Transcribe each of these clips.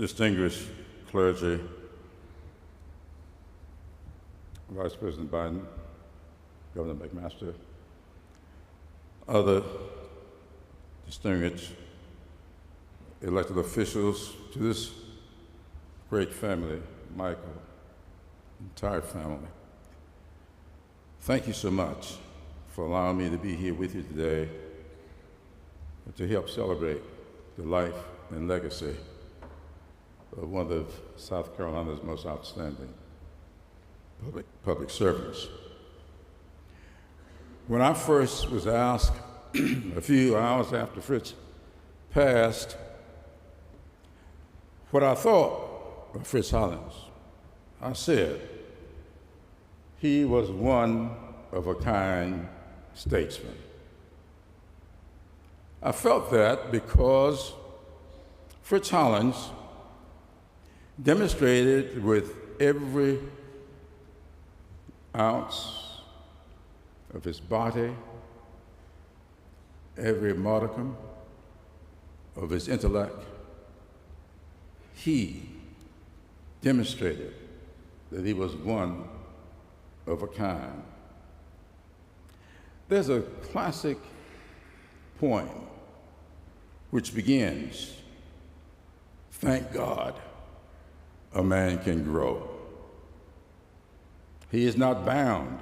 distinguished clergy, Vice President Biden, Governor McMaster, other distinguished elected officials, to this great family, Michael, entire family. Thank you so much for allowing me to be here with you today and to help celebrate the life and legacy of one of South Carolina's most outstanding public servants. When I first was asked a few hours after Fritz passed what I thought of Fritz Hollings, I said he was one of a kind statesman. I felt that because Fritz Hollings demonstrated with every ounce of his body, every modicum of his intellect, he demonstrated that he was one of a kind. There's a classic poem which begins, "Thank God a man can grow. He is not bound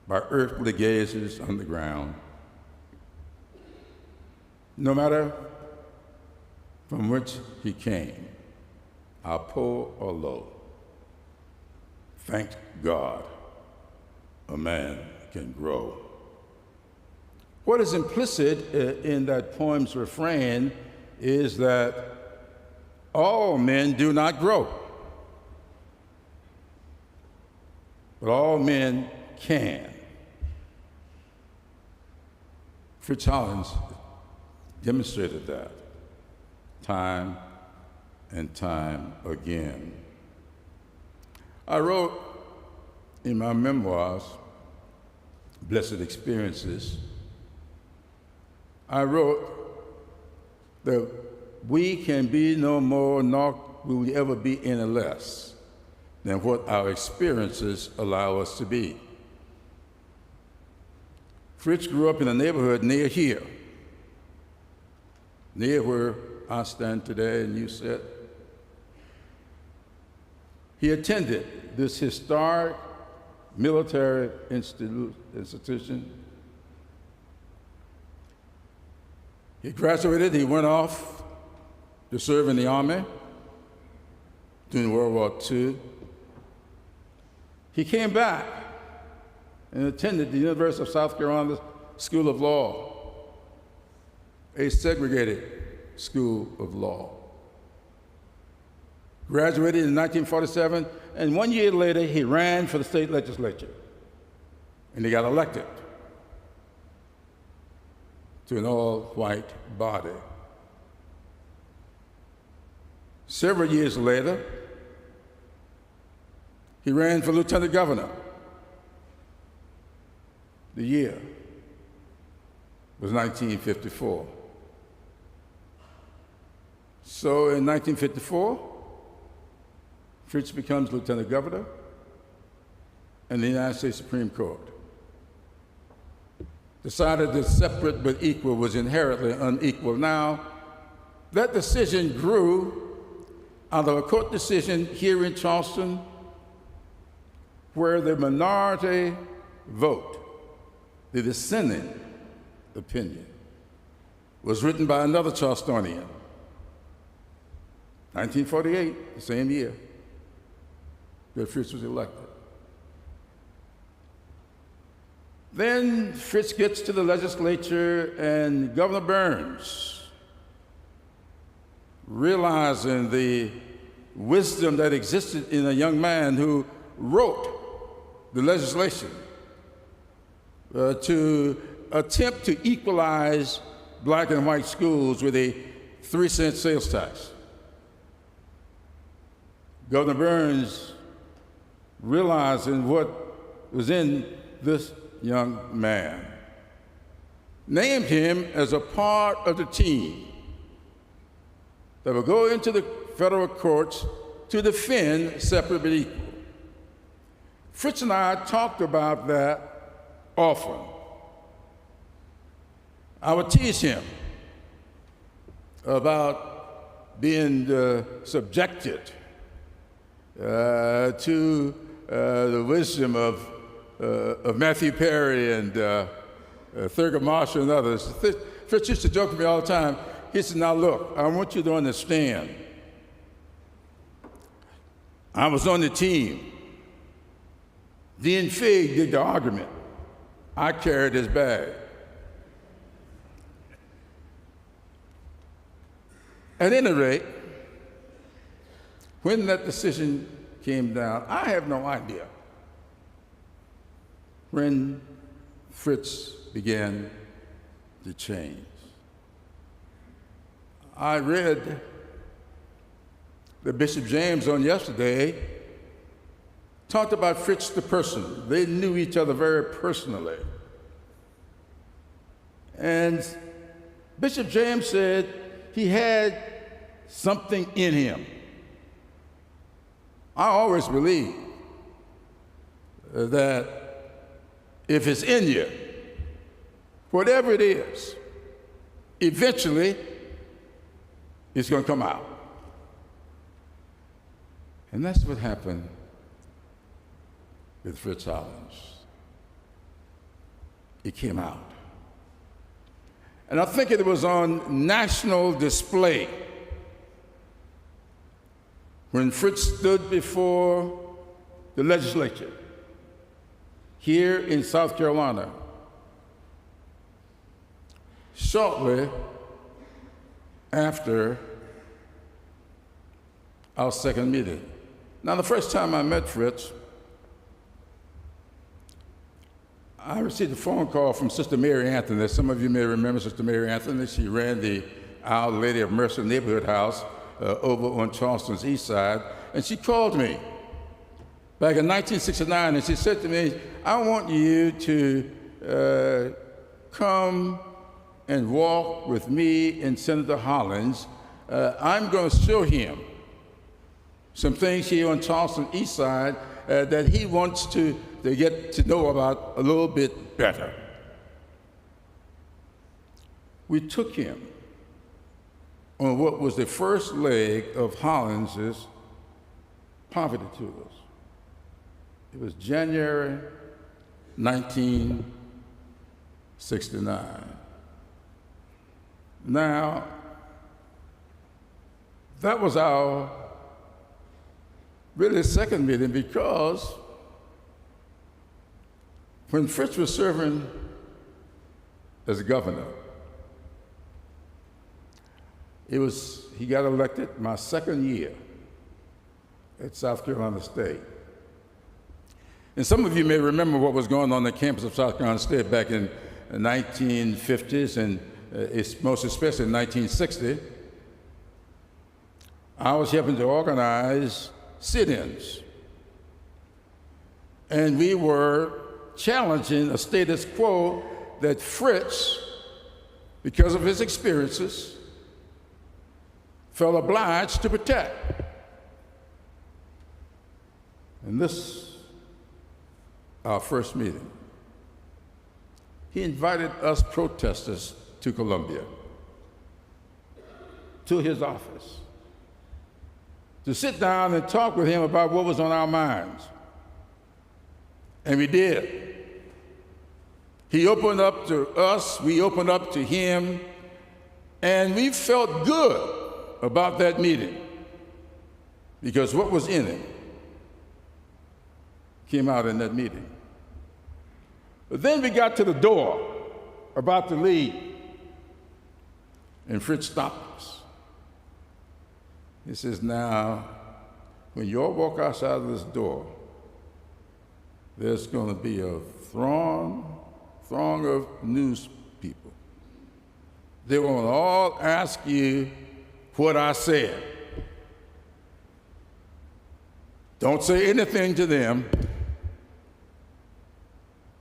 by earthly gazes on the ground. No matter from which he came, how poor or low, thank God a man can grow." What is implicit in that poem's refrain is that all men do not grow, but all men can. Fritz Hollings demonstrated that time and time again. I wrote in my memoirs, Blessed Experiences, I wrote that we can be no more, nor will we ever be any less than what our experiences allow us to be. Fritz grew up in a neighborhood near here, near where I stand today and you sit. He attended this historic military institution. He graduated, he went off to serve in the Army during World War II. He came back and attended the University of South Carolina School of Law, a segregated school of law. Graduated in 1947, and 1 year later, he ran for the state legislature, and he got elected to an all-white body. Several years later, he ran for lieutenant governor. The year was 1954. So in 1954, Fritz becomes lieutenant governor in the United States Supreme Court. Decided that separate but equal was inherently unequal. Now, that decision grew out of a court decision here in Charleston where the minority vote, the dissenting opinion, was written by another Charlestonian. 1948, the same year that Fritz was elected. Then Fritz gets to the legislature, and Governor Burns, realizing the wisdom that existed in a young man who wrote the legislation to attempt to equalize black and white schools with a 3-cent sales tax. Governor Burns, realizing what was in this young man, named him as a part of the team that will go into the federal courts to defend separate but equal. Fritz and I talked about that often. I would tease him about being subjected to the wisdom of Matthew Perry and Thurgood Marshall and others. Fritz used to joke with me all the time. He said, now look, I want you to understand, I was on the team. Dean Figg did the argument. I carried his bag. At any rate, when that decision came down, I have no idea when Fritz began to change. I read that Bishop James on yesterday talked about Fritz the person. They knew each other very personally. And Bishop James said he had something in him. I always believe that if it's in you, whatever it is, eventually it's going to come out. And that's what happened with Fritz Hollings. It came out. And I think it was on national display when Fritz stood before the legislature here in South Carolina shortly after our second meeting. Now, the first time I met Fritz, I received a phone call from Sister Mary Anthony. Some of you may remember Sister Mary Anthony. She ran the Our Lady of Mercy neighborhood house over on Charleston's east side. And she called me back in 1969, and she said to me, I want you to come and walk with me and Senator Hollings. I'm going to show him some things here on Charleston east side that he wants to get to know about a little bit better. We took him on what was the first leg of Hollings's poverty tours. It was January 1969. Now, that was our really second meeting, because when Fritz was serving as governor, he got elected my second year at South Carolina State. And some of you may remember what was going on the campus of South Carolina State back in the 1950s and most especially in 1960. I was helping to organize sit-ins. And we were challenging a status quo that Fritz, because of his experiences, felt obliged to protect. And this, our first meeting, he invited us protesters to Columbia, to his office, to sit down and talk with him about what was on our minds. And we did. He opened up to us, we opened up to him, and we felt good about that meeting, because what was in it came out in that meeting. But then we got to the door, about to leave, and Fritz stopped us. He says, now, when you all walk outside of this door, there's going to be a throng of news people. They will all ask you what I said. Don't say anything to them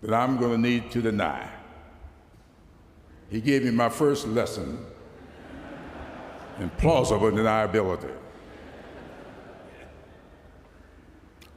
that I'm going to need to deny. He gave me my first lesson and plausible deniability.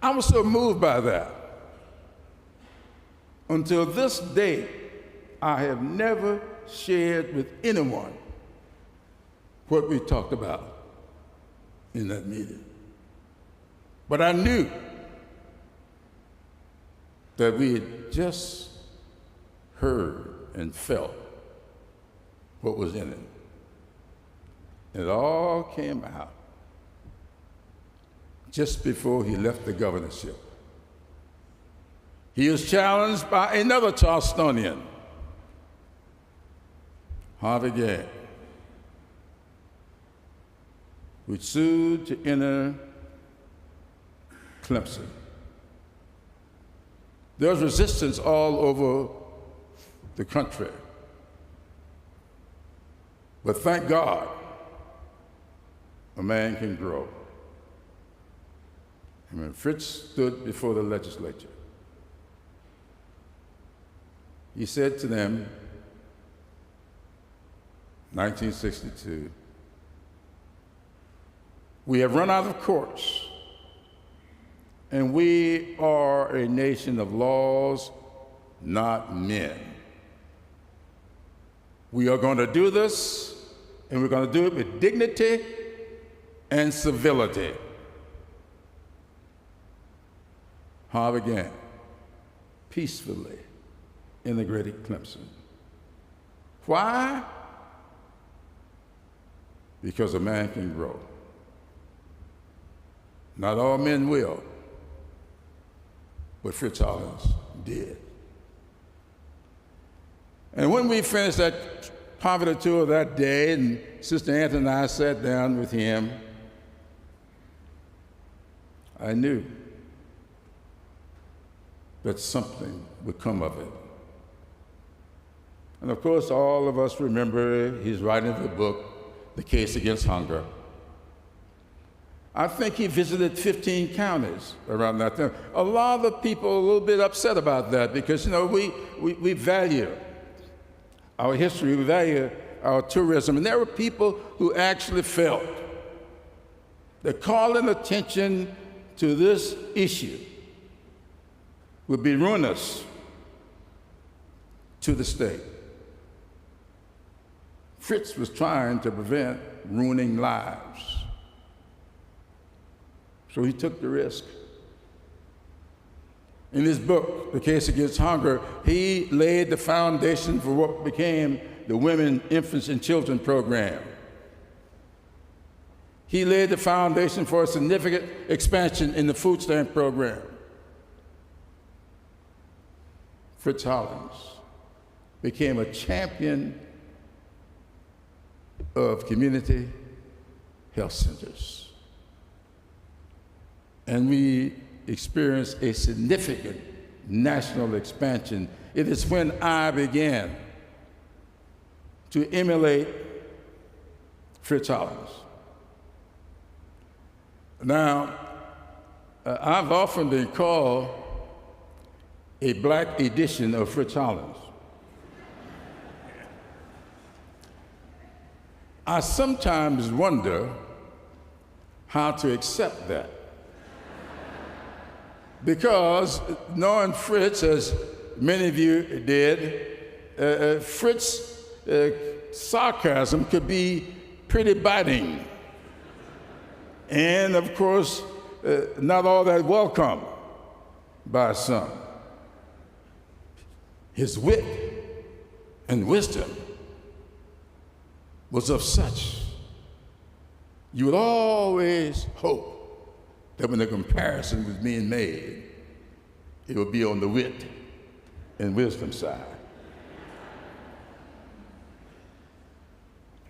I was so moved by that. Until this day, I have never shared with anyone what we talked about in that meeting. But I knew that we had just heard and felt what was in it. It all came out just before he left the governorship. He was challenged by another Charlestonian, Harvey Gantt, who sued to enter Clemson. There was resistance all over the country. But thank God, a man can grow. And when Fritz stood before the legislature, he said to them, 1962, "We have run out of courts, and we are a nation of laws, not men. We are going to do this, and we're going to do it with dignity and civility." Harvey Gantt peacefully integrated Clemson. Why? Because a man can grow. Not all men will, but Fritz Hollings did. And when we finished that poverty tour that day, and Sister Anthony and I sat down with him, I knew that something would come of it. And of course, all of us remember he's writing the book, The Case Against Hunger. I think he visited 15 counties around that time. A lot of people are a little bit upset about that because, you know, we value our history, we value our tourism. And there were people who actually felt that calling attention to this issue would be ruinous to the state. Fritz was trying to prevent ruining lives. So he took the risk. In his book, The Case Against Hunger, he laid the foundation for what became the Women, Infants, and Children program. He laid the foundation for a significant expansion in the food stamp program. Fritz Hollings became a champion of community health centers. And we experienced a significant national expansion. It is when I began to emulate Fritz Hollings. Now, I've often been called a black edition of Fritz Hollings. I sometimes wonder how to accept that. Because knowing Fritz, as many of you did, Fritz's sarcasm could be pretty biting. And of course, not all that welcome by some. His wit and wisdom was of such, you would always hope that when the comparison was being made, it would be on the wit and wisdom side.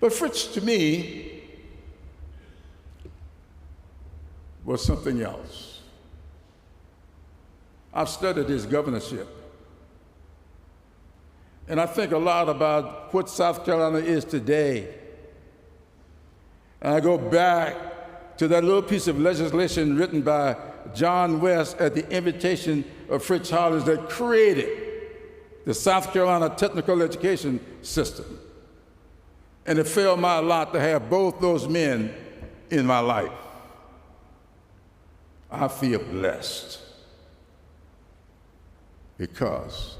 But Fritz, to me, was something else. I've studied his governorship, and I think a lot about what South Carolina is today. And I go back to that little piece of legislation written by John West at the invitation of Fritz Hollings that created the South Carolina technical education system. And it fell my lot to have both those men in my life. I feel blessed because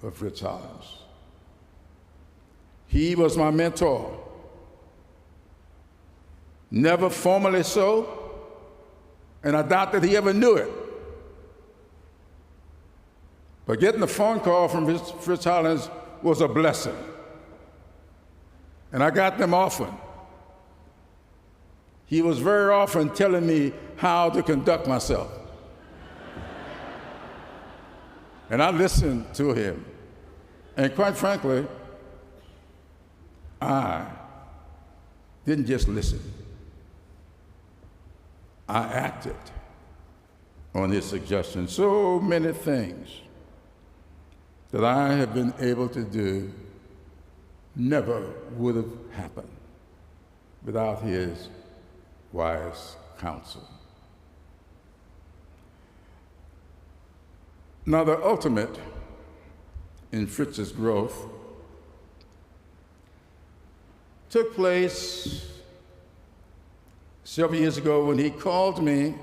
of Fritz Hollings. He was my mentor. Never formally so, and I doubt that he ever knew it. But getting a phone call from Fritz Hollings was a blessing. And I got them often. He was very often telling me how to conduct myself. And I listened to him. And quite frankly, I didn't just listen. I acted on his suggestions. So many things that I have been able to do never would have happened without his wise counsel. Now, the ultimate in Fritz's growth took place several years ago when he called me,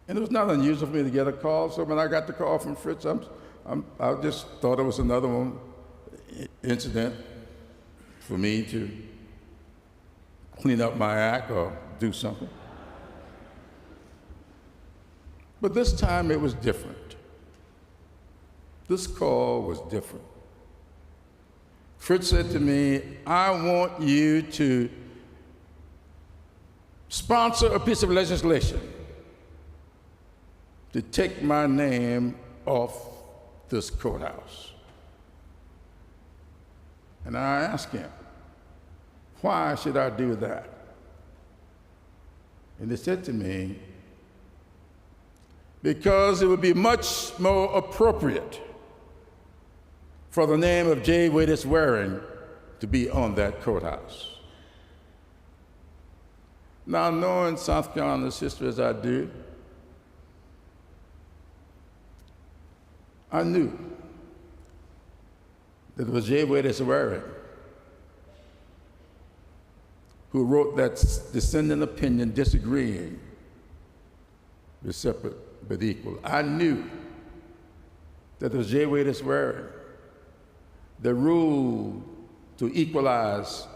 and it was not unusual for me to get a call. So when I got the call from Fritz, I just thought it was another incident for me to clean up my act or do something. But this time it was different. This call was different. Fritz said to me, I want you to sponsor a piece of legislation to take my name off this courthouse. And I asked him, why should I do that? And he said to me, because it would be much more appropriate for the name of J. Waiters Waring to be on that courthouse. Now, knowing South Carolina's history as I do, I knew that it was J. Waiters Waring who wrote that dissenting opinion disagreeing with separate but equal. I knew that it was J. Waiters Waring that ruled to equalize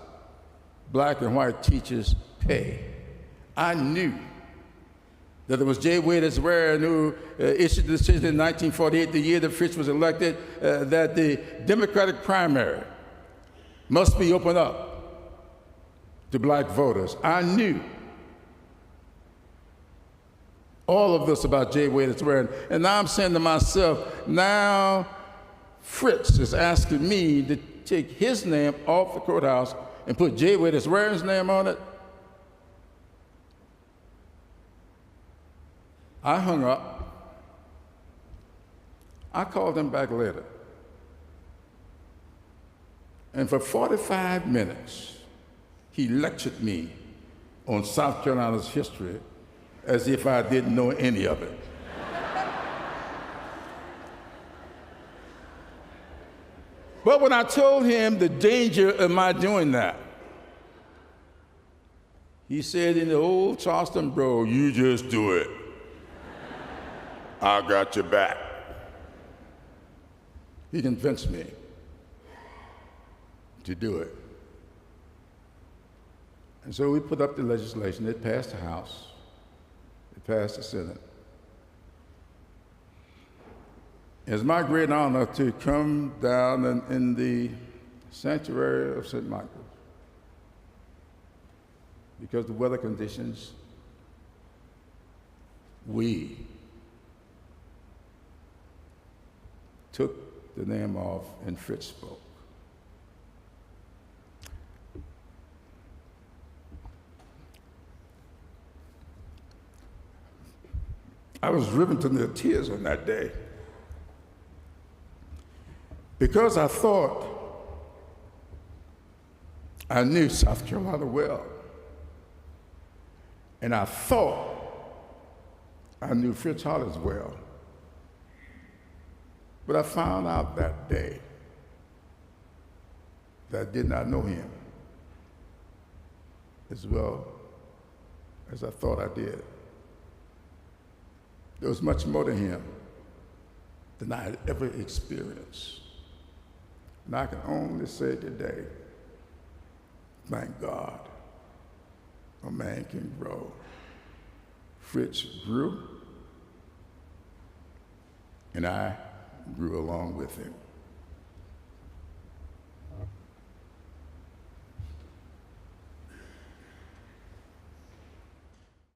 black and white teachers' pay. I knew that it was J. Waiters Waring who issued the decision in 1948, the year that Fritz was elected, that the Democratic primary must be opened up to black voters. I knew all of this about J. Waiters Waring. And now I'm saying to myself, now Fritz is asking me to take his name off the courthouse and put J. Waiters Waring's name on it. I hung up. I called him back later. And for 45 minutes, he lectured me on South Carolina's history as if I didn't know any of it. But when I told him the danger of my doing that, he said in the old Charleston bro, you just do it. I got your back. He convinced me to do it. And so we put up the legislation. It passed the House. It passed the Senate. It's my great honor to come down in the sanctuary of St. Michael's because the weather conditions, we took the name off and Fritz spoke. I was driven to near tears on that day because I thought I knew South Carolina well, and I thought I knew Fritz Hollings well. But I found out that day that I did not know him as well as I thought I did. There was much more to him than I had ever experienced. And I can only say today, thank God, a man can grow. Fritz grew, and I grew along with him.